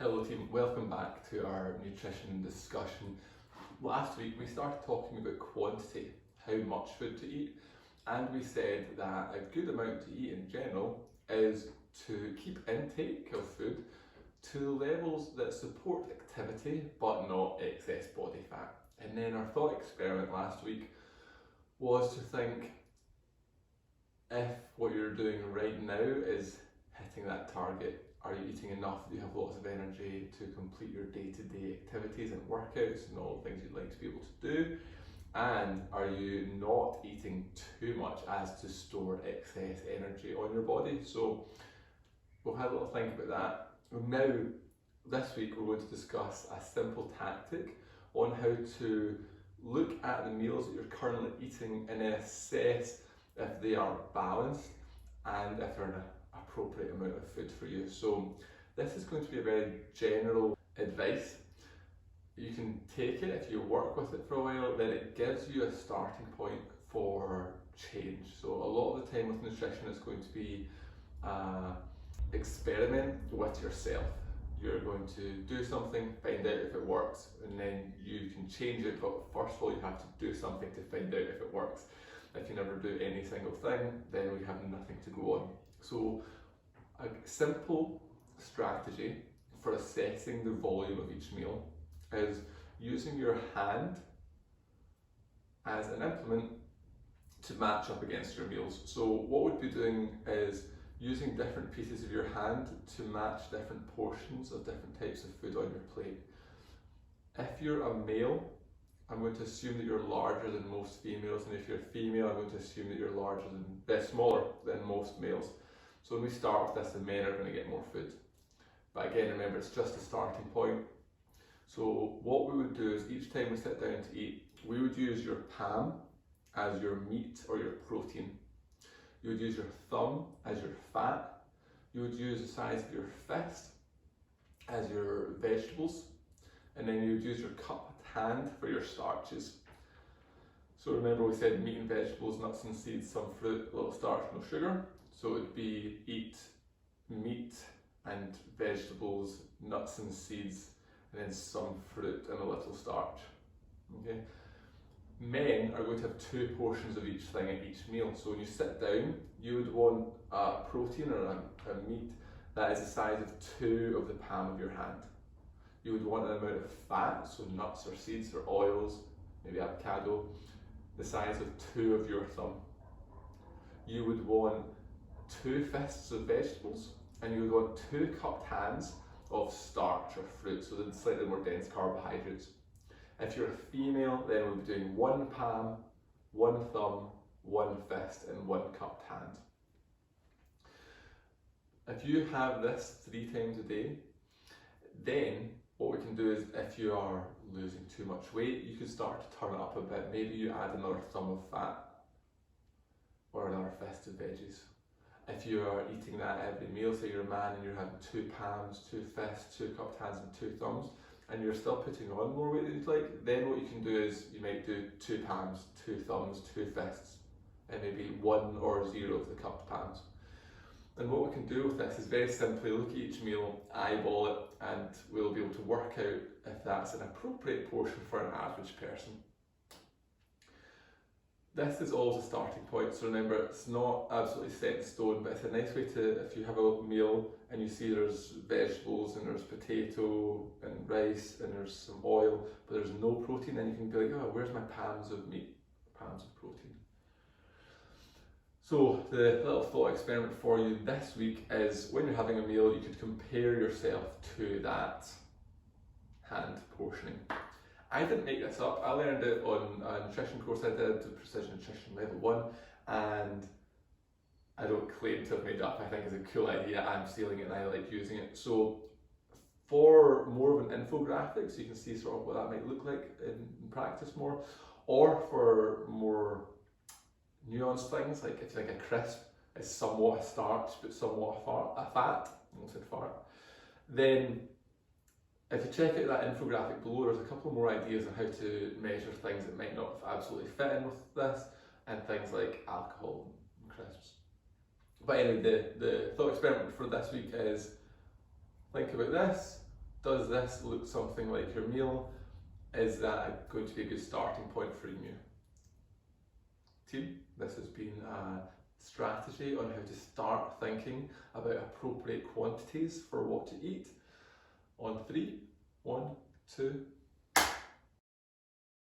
Hello team, welcome back to our nutrition discussion. Last week we started talking about quantity, how much food to eat, and we said that a good amount to eat in general is to keep intake of food to levels that support activity but not excess body fat. And then our thought experiment last week was to think, if what you're doing right now is hitting that target, are you eating enough that you have lots of energy to complete your day-to-day activities and workouts and all the things you'd like to be able to do? And are you not eating too much as to store excess energy on your body? So we've had a little think about that. Now, this week we're going to discuss a simple tactic on how to look at the meals that you're currently eating and then assess if they are balanced and if they're an appropriate amount of food for you. So this is going to be a very general advice. You can take it if you work with it for a while, then it gives you a starting point for change. So a lot of the time with nutrition it's going to be experiment with yourself. You're going to do something, find out if it works, and then you can change it, but first of all you have to do something to find out if it works. If you never do any single thing, then we have nothing to go on. So a simple strategy for assessing the volume of each meal is using your hand as an implement to match up against your meals. So what we'd be doing is using different pieces of your hand to match different portions of different types of food on your plate. If you're a male, I'm going to assume that you're larger than most females, and if you're a female, I'm going to assume that you're smaller than most males. So when we start with this, the men are going to get more food. But again, remember, it's just a starting point. So what we would do is each time we sit down to eat, we would use your palm as your meat or your protein. You would use your thumb as your fat. You would use the size of your fist as your vegetables. And then you would use your cupped hand for your starches. So remember we said meat and vegetables, nuts and seeds, some fruit, a little starch, no sugar. So it would be eat meat and vegetables, nuts and seeds, and then some fruit and a little starch. Okay. Men are going to have 2 portions of each thing at each meal. So when you sit down, you would want a protein or a meat that is the size of 2 of the palm of your hand. You would want an amount of fat, so nuts or seeds or oils, maybe avocado, the size of 2 of your thumb. You would want 2 fists of vegetables, and you would want 2 cupped hands of starch or fruit, so the slightly more dense carbohydrates. If you're a female, then we'll be doing 1 palm, 1 thumb, 1 fist, and 1 cupped hand. If you have this 3 times a day, then what we can do is, if you are losing too much weight, you can start to turn it up a bit. Maybe you add another thumb of fat or another fist of veggies. If you are eating that every meal, say you're a man and you're having 2 palms, 2 fists, 2 cupped hands and 2 thumbs, and you're still putting on more weight than you'd like, then what you can do is you might do 2 palms, 2 thumbs, 2 fists, and maybe 1 or 0 of the cupped palms. And what we can do with this is very simply look at each meal, eyeball it, and we'll be able to work out if that's an appropriate portion for an average person. This is always a starting point, so remember it's not absolutely set in stone, but it's a nice way to, if you have a meal and you see there's vegetables and there's potato and rice and there's some oil, but there's no protein, then you can be like, oh, where's my palms of meat, palms of protein? So the little thought experiment for you this week is, when you're having a meal, you could compare yourself to that hand portioning. I didn't make this up, I learned it on a nutrition course I did, Precision Nutrition Level 1, and I don't claim to have made it up. I think it's a cool idea, I'm stealing it and I like using it. So for more of an infographic, so you can see sort of what that might look like in practice more, or for more nuanced things, like if you think a crisp is somewhat a starch but somewhat a fat, I almost said fart, then if you check out that infographic below, there's a couple more ideas on how to measure things that might not absolutely fit in with this, and things like alcohol and crisps. But anyway, the thought experiment for this week is, think about this, Does this look something like your meal? Is that going to be a good starting point for you? Team, this has been a strategy on how to start thinking about appropriate quantities for what to eat. On 3, 1, 2,